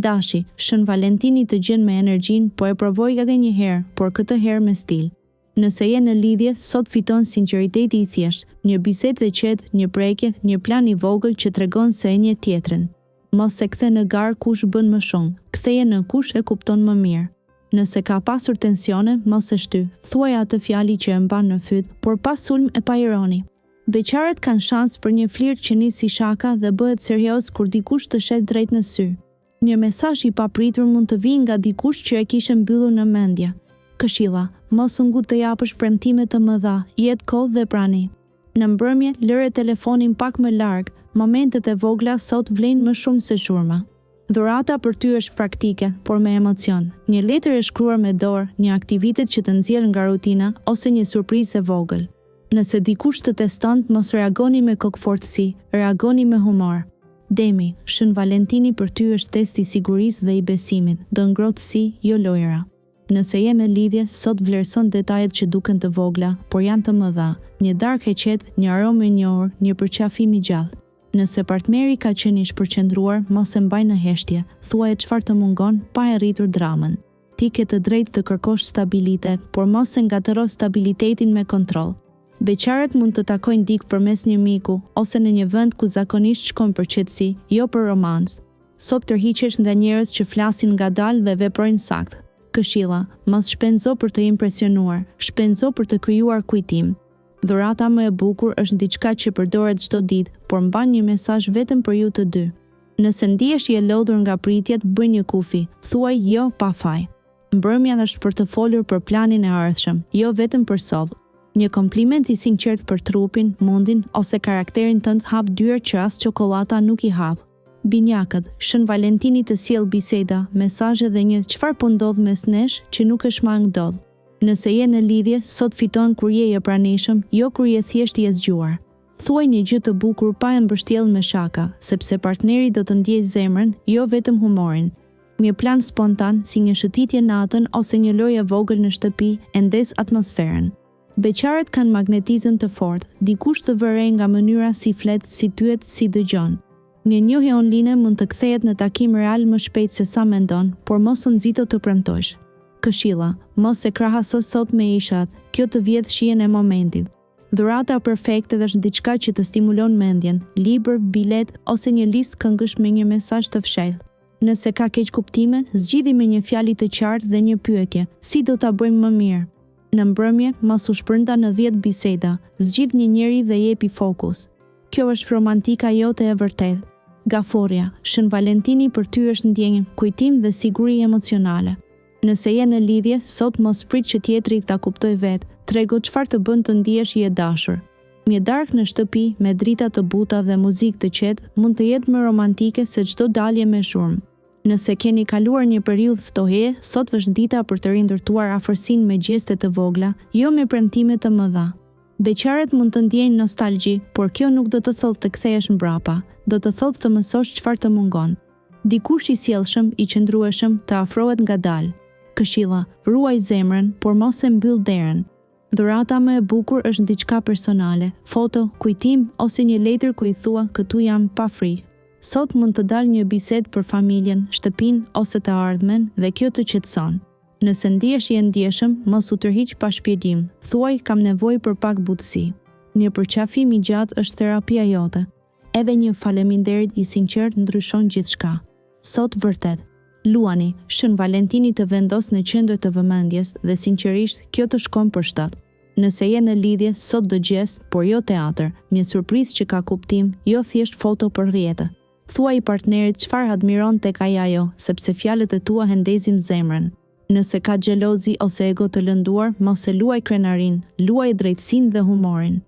Dashi, Shën Valentini të gjen me energjinë, po e provoj edhe një herë, por këtë herë me stil. Nëse je në lidhje, sot fiton sinqeriteti i thjeshtë, një bisedë e qetë, një prekje, një plan i vogël që tregon se e njeh tjetrën. Mos se kthe në gar kush bën më shumë, ktheje në kush e kupton më mirë. Nëse ka pasur tensione, mos e shty. Thuaj atë fjali që e mban në fyt, por pa sulm e pa ironi. Beqarët kanë shans për një flirt që nis si shaka dhe bëhet serioz kur dikush të shet drejt në sy. Një mesazh i papritur mund të vijë nga dikush që e kishe mbyllur në mendje. Këshilla, mos u ngut të japësh premtime të mëdha, jet kohë dhe prani. Në mbrëmje, lëre telefonin pak më larg, momentet e vogla sot vlen më shumë se shurma. Dhurata për ty është praktike, por me emocion. Një letër e shkruar me dorë, një aktivitet që të nxjerr nga rutina ose një surprizë e vogël. Nëse dikush të teston, mos reagoni me kokëfortësi, reagoni me humor. Demi, Shën Valentini për ty është test i sigurisë dhe i besimit, do ngrohtësi, jo lojra. Nëse je në lidhje, sot vlerëson detajet që duken të vogla, por janë të mëdha. Një darkë e qetë, një aromë e njohur, një përqafim i gjallë. Nëse partneri ka qenë i shpërqendruar, mos e mbaj në heshtje, thuaje çfarë të mungon pa e rritur dramën. Ti ke të drejtë të kërkosh stabilitet, por mos e ngatëro stabilitetin me kontroll. Beqarët mund të takojnë dikë përmes një miku ose në një vend ku zakonisht shkojnë për qetësi, jo për romancë. Sot tërhiqesh nga njerëz që flasin ngadalë dhe veprojnë saktë. Këshilla, mos shpenzo për të impresionuar, shpenzo për të krijuar kujtim. Dhurata më e bukur është diçka që përdoret çdo ditë, por mban një mesazh vetëm për ju të dy. Nëse ndihesh i lodhur nga pritjet, bëj një kufi, thuaj jo pa faj. Mbrëmja është për të folur për planin e ardhshëm, jo vetëm për sot. Një kompliment i sinqert për trupin, mundin ose karakterin tënd hap dyer që as çokolata nuk i hap. Binjakët, Shën Valentini të sjell biseda, mesazhe dhe një çfarë po ndodh mes nesh që nuk e shmang dot. Nëse je në lidhje, sot fiton kur je i pranishëm, jo kur je thjesht i zgjuar. Thuaj një gjë të bukur pa e mbështjellë me shaka, sepse partneri do të ndjejë zemrën, jo vetëm humorin. Një plan spontan, si një shëtitje natën ose një lojë e vogël në shtëpi, e ndes atmosferën. Beqarët kanë magnetizëm të fortë, dikush të vërej nga mënyra si flet, si pyet, si dëgjon. Një njohje online mund të kthehet në takim real më shpejt se sa mendon, por mos u nxito të premtosh. Këshilla, mos e krahaso sot me ishat, kjo të vjedh shijen e momentit. Dhurata perfekte është diçka që të stimulon mendjen, libër, bilet ose një listë këngësh me një mesazh të fshehtë. Nëse ka keq kuptime, zgjidhi me një fjalë të qartë dhe një pyetje, si do ta bëjmë më mirë? Në mbrëmje, mos u shpërnda në 10 biseda, zgjidh një njeri dhe jepi fokus. Kjo është romantika jote e vërtetë. Gaforja, Shën Valentini për ty është ndjenjë, kujtim dhe siguri emocionale. Nëse je në lidhje, sot mos prit që tjetri ta kuptoj vetë, trego çfarë të bën të ndihesh i dashur. Një darkë në shtëpi me drita të buta dhe muzikë të qetë mund të jetë më romantike se çdo dalje me shurmë. Nëse keni kaluar një periudhë ftoheje, sot është dita për të rindërtuar afërsinë me gjeste të vogla, jo me premtime të mëdha. Beqarët mund të ndjejnë nostalgji, por kjo nuk do të thotë të kthehesh mbrapa, do të thotë të mësosh çfarë të mungon. Dikush i sjellshëm, i qëndrueshëm, të afrohet ngadalë. Këshilla, ruaj zemrën, por mos e mbyll derën. Dhurata më e bukur është diçka personale, foto, kujtim ose një letër ku i thua këtu jam pa frikë. Sot mund të dalë një bisedë për familjen, shtëpinë ose të ardhmen dhe kjo të qetëson. Nëse ndihesh i ndjeshëm, mos u tërhiq pa shpjegim. Thuaj kam nevojë për pak butësi. Një përqafim i gjatë është terapia jote. Edhe një faleminderit i sinqert ndryshon gjithçka. Sot vërtet, luani, Shën Valentini të vendos në qendër të vëmendjes dhe sinqerisht kjo të shkon për shtat. Nëse je në lidhje, sot dëgjes, por jo teatr, një surprizë që ka kuptim, jo thjesht foto për rrjetë. Thuaj partnerit çfarë admiron tek ai ajo, sepse fjalët e tua hendezin zemrën. Nëse ka xhelozi ose ego të lënduar, mos e luaj krenarin, luaj drejtësinë dhe humorin.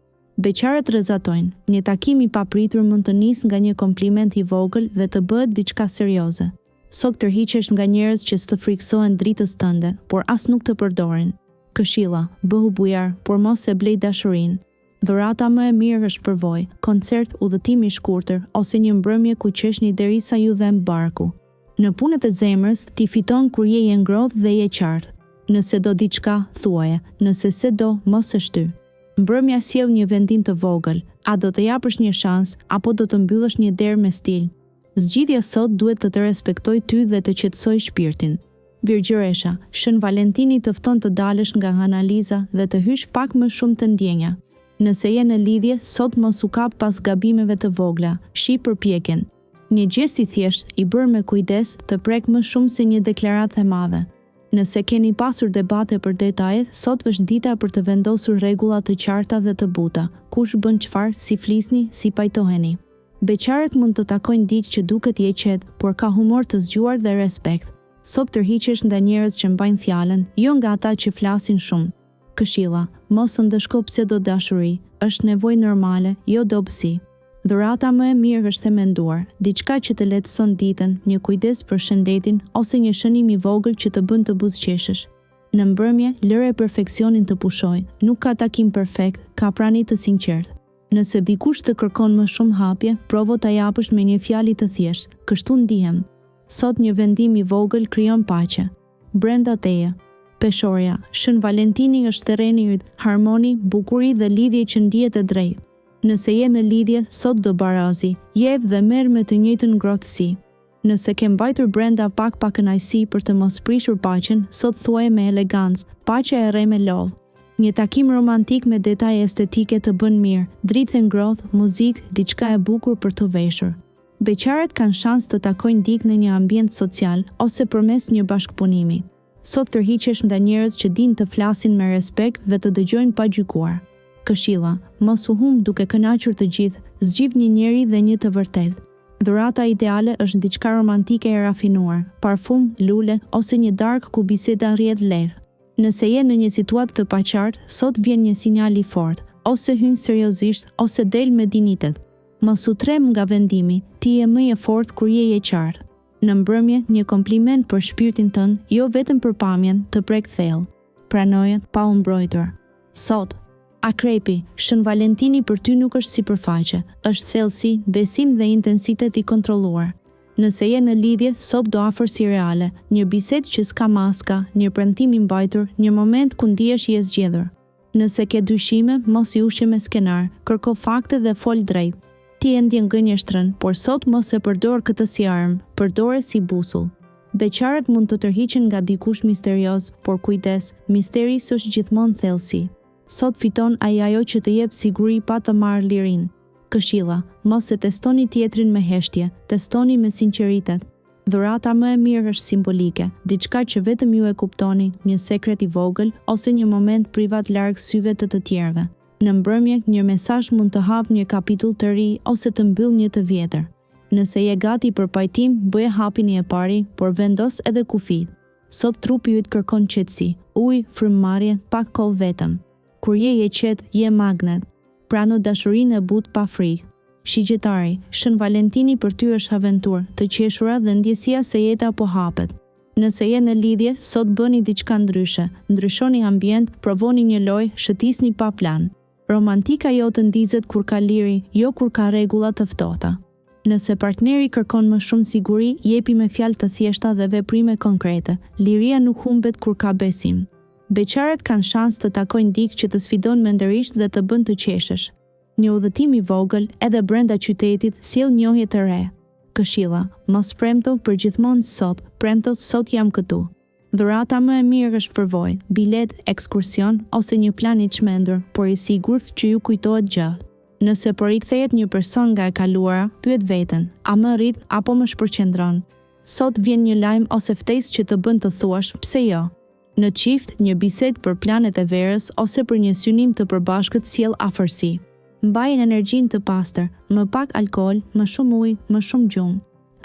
Beqarët rrezatojnë, një takim i papritur mund të nisë nga një kompliment i vogël dhe të bëhet diçka serioze. Sot tërhiqesh nga njerëz që s'të friksohen dritës tënde, por as nuk të përdorin. Këshilla, bëhu bujar, por mos e blej dashurinë. Dhurata më e mirë është përvojë, koncert, udhëtim i shkurtër ose një mbrëmje ku qeshni derisa ju vëm barku. Në punët e zemrës ti fiton kur je i ngrohtë dhe je qartë. Nëse do diçka, thuaje, nëse se do, mos e shty. Mbrëmja sjell një vendim të vogël, a do të japësh një shans apo do të mbyllësh një derë me stil. Zgjidhja sot duhet të respektoj ty dhe të qetësoj shpirtin. Virgjëresha, Shën Valentini të fton të dalësh nga analiza dhe të hysh pak më shumë të ndjenja. Nëse je në lidhje, sot mos u kap pas gabimeve të vogla, shi përpjekjen. Një gest i thjesht, i bërë me kujdes, të prek më shumë se një deklaratë e madhe. Nëse keni pasur debate për detajet, sot është dita për të vendosur rregulla të qarta dhe të buta, kush bën çfarë, si flisni, si pajtoheni. Beqarët mund të takojnë ditë që duket i qetë, por ka humor të zgjuar dhe respekt. Sot tërhiqesh nga njerëz që mbajnë fjalën, jo nga ata që flasin shumë. Këshilla, mos ndëshko pseudo dashuri, është nevojë normale, jo dobësi. Dhurata më e mirë është e menduar, diçka që të lehtëson ditën, një kujdes për shëndetin ose një shënim i vogël që të bën të buzëqeshësh. Në mbrëmje, lëre perfeksionin të pushojë, nuk ka takim perfekt, ka prani të sinqertë. Nëse dikush të kërkon më shumë hapje, provo ta japësh me një fjalë të thjeshtë, kështu ndihem. Sot një vendim i vogël krijon paqe. Brenda teje. Peshorja, Shën Valentini është terreni yt, harmoni, bukuri dhe lidhje që ndihet e drejtë. Nëse je në lidhje, sot do barazi, jep dhe merr me të njëjtën ngrohtësi. Nëse ke mbajtur brenda pak kënaqësi për të mos prishur paqen, sot thuaj me elegancë, paqja e rre me lodh. Një takim romantik me detaje estetike të bën mirë, dritë ngrohtë, muzikë, diçka e bukur për të veshur. Beqarët kanë shans të takojnë dikë në një ambient social ose përmes një bashkëpunimi. Sot tërhiqesh nga njerëz që dinë të flasin me respekt dhe të dëgjojnë pa gjykuar. Këshilla, mos u humb duke kënaqur të gjithë, zgjidh një njeri dhe një të vërtetë. Dhurata ideale është diçka romantike e rafinuar, parfum, lule ose një darkë ku biseda rrihet lehtë. Nëse je në një situatë të paqartë, sot vjen një sinjal i fortë, ose hyn seriozisht ose del me dinitet. Mos u trem nga vendimi, ti je më i fortë kur je i qartë. Në mbrëmje, një kompliment për shpirtin tënd, jo vetëm për pamjen, të prek thellë. Pranoje pa u mbrojtur. Sot, Akrepi, Shën Valentini për ty nuk është sipërfaqe, është thellësi, besim dhe intensitet i kontrolluar. Nëse je në lidhje, sot do afërsi reale, një bisedë që s'ka maska, një premtim i mbajtur, një moment ku ndihesh i zgjedhur. Nëse ke dyshime, mos i ushe me skenar, kërko fakte dhe fol drejt. Ti e ndjen gënjeshtrën, por sot mos e përdor këtë si armë, përdore si busull. Beqarët mund të tërhiqen nga dikush misterioz, por kujdes, misteri s'është gjithmonë thellësi. Sot fiton ajo që të jep siguri pa të marrë lirin. Këshilla, mos e testoni tjetrin me heshtje, testoni me sinqeritet. Dhurata më e mirë është simbolike, diçka që vetëm ju e kuptoni, një sekret i vogël ose një moment privat larg syve të tjerëve. Në mbrëmje, një mesazh mund të hap një kapitull të ri ose të mbyll një të vjetër. Nëse je gati për pajtim, bëje hapin e pari, por vendos edhe kufit. Sot trupi yt kërkon qetësi, ujë, frymëmarrje, pak kohë vetëm. Kur je i qetë, je magnet. Prano dashurinë e butë pa frikë. Shigjetari, Shën Valentini për ty është aventurë, të qeshura dhe ndjesia se jeta po hapet. Nëse je në lidhje, sot bëni diçka ndryshe, ndryshoni ambient, provoni një lojë, shëtisni pa plan. Romantika jote ndizet kur ka liri, jo kur ka rregulla të ftohta. Nëse partneri kërkon më shumë siguri, jepi me fjalë të thjeshta dhe veprime konkrete. Liria nuk humbet kur ka besim. Beqarët kanë shans të takojnë dikë që të sfidon mendërisht dhe të bën të qeshësh. Një udhëtim i vogël edhe brenda qytetit sjell njohje të re. Këshilla, mos premto për gjithmonë sot, premto sot jam këtu. Dhurata më e mirë është përvojë, bilet, ekskursion ose një plan i çmendur, por i sigurt që ju kujtohet gjallë. Nëse po rikthehet një person nga e kaluara, pyet veten, a më rrit apo më shpërqendron? Sot vjen një lajm ose ftesë që të bën të thuash, pse jo? Në çift, një bisedë për planet e verës ose për një synim të përbashkët sjell afërsi. Mbajnë energjinë të pastër, më pak alkool, më shumë ujë, më shumë gjumë,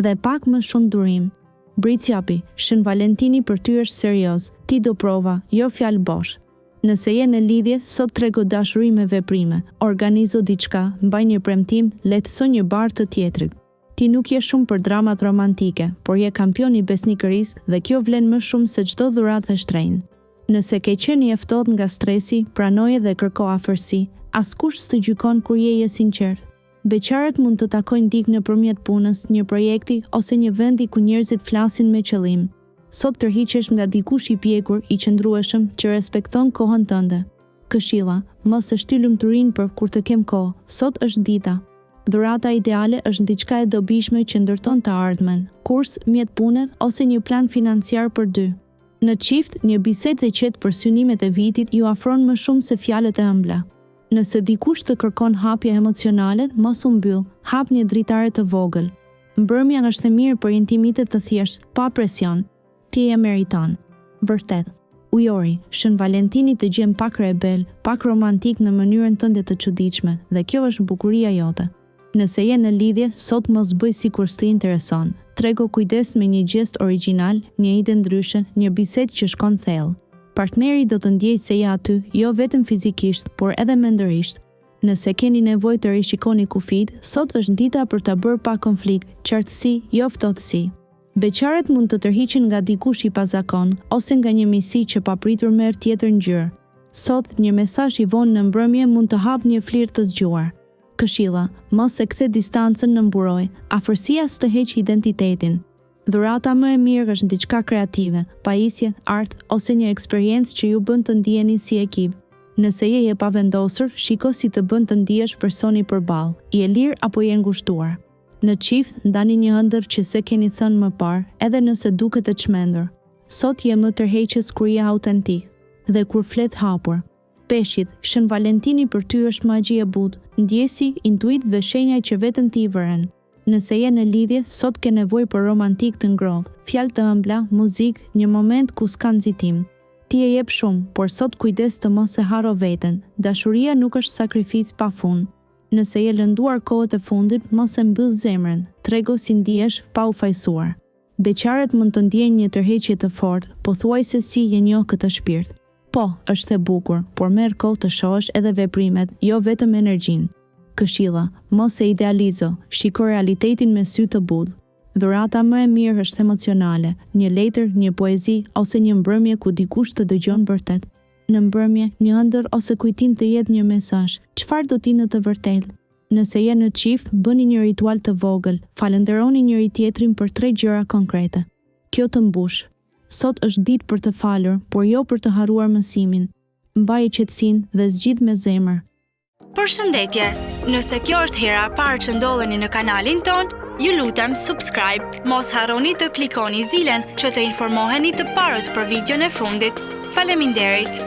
dhe pak më shumë durim. Britsjapi, Shën Valentini për ty është serioz, ti do prova, jo fjalë bosh. Nëse je në lidhje, sot trego dashuri me veprime, organizo diçka, mbaj një premtim, lehtëso një barë të tjetrit. Ti nuk je shumë për dramat romantike, por je kampion i besnikërisë dhe kjo vlen më shumë se çdo dhuratë e shtrenjtë. Nëse ke qenë i ftohtë nga stresi, pranoje dhe kërko afërsi, askush s'të gjykon kur je sinqert. Beqarët mund të takojnë dikë nëpërmjet punës, një projekti ose një vendi ku njerëzit flasin me qëllim. Sot tërhiqesh nga dikush i pjekur, i qëndrueshëm që respekton kohën tënde. Këshilla, mos e shtyl lumturinë për kur të kem kohë, sot është dita. Dhurata ideale është diçka e dobishme që ndërton të ardhmen, kurs, mjet pune ose një plan financiar për dy. Në çift, një bisedë e qetë për synimet e vitit ju afron më shumë se fjalët e ëmbla. Nëse dikush të kërkon hapje emocionale, mos u mbyll, hap një dritare të vogël. Mbrëmja është e mirë për intimitet të thjeshtë, pa presion. Ti e meriton. Vërtet. Ujori, Shën Valentini të gjem pak rebel, pak romantik në mënyrën tënde të çuditshme, dhe kjo është bukuria jote. Nëse je në lidhje, sot mos bëj sikur s'të intereson. Trego kujdes me një gjest origjinal, një ide ndryshe, një bisedë që shkon thellë. Partneri do të ndjejë se je aty, jo vetëm fizikisht, por edhe mendërisht. Nëse keni nevojë të rishikoni kufijt, sot është dita për ta bërë pa konflikt, qartësi, jo ftohtësi. Beqaret mund të tërhiqen nga dikush i pazakon, ose nga një misi që papritur merr tjetër ngjyrë. Sot, një mesazh i vonë në mbrëmje mund të hapë një flirt të zgjuar. Këshilla, mos e kthe distancën në mburoj, afërsia s'të heq identitetin. Dhurata më e mirë është diçka kreative, pajisje, art ose një eksperiencë që ju bën të ndiheni si ekip. Nëse je pavendosur, shiko si të bën të ndihesh personi përballë, i e lirë apo je ngushtuar. Në çift, ndani një ëndër që se keni thënë më parë, edhe nëse duket të çmendur. Sot je më tërheqës kur je autentik dhe kur flet hapur. Peshqit, Shën Valentini për ty është magji e butë, ndjesi, intuit dhe shenjaj që vetëm ti i vëren. Nëse je në lidhje, sot ke nevojë për romantik të ngrohtë, fjalë të ëmbla, muzikë, një moment ku s'ka nxitim. Ti e jep shumë, por sot kujdes të mos e harro veten. Dashuria nuk është sakrificë pafund. Nëse je lënduar kohët e fundit, mos e mbyll zemrën, trego si ndihesh pa u fajsuar. Beqaret mund të ndjejnë një tërheqje të fortë, pothuajse si je njoh këtë shpirt. Po, është e bukur, por merr kohë të shohësh edhe veprimet, jo vetëm energjinë. Këshilla, mos e idealizo, shiko realitetin me sy të butë. Dhurata më e mirë është emocionale, një letër, një poezi ose një mbrëmje ku dikush të dëgjon vërtet. Në mbrëmje, një ëndër ose kujtim të jetë një mesazh. Çfarë do t'i në të vërtetë? Nëse je në çift, bëni një ritual të vogël, falenderoni njëri tjetrin për 3 gjëra konkrete. Kjo të mbush. Sot është ditë për të falur, por jo për të harruar mësimin. Mbaje qetësinë dhe zgjidh me zemër. Përshëndetje! Nëse kjo është hera e parë që ndodheni në kanalin ton, ju lutem subscribe. Mos harroni të klikoni zilen që të informoheni të parët për videon e fundit. Faleminderit!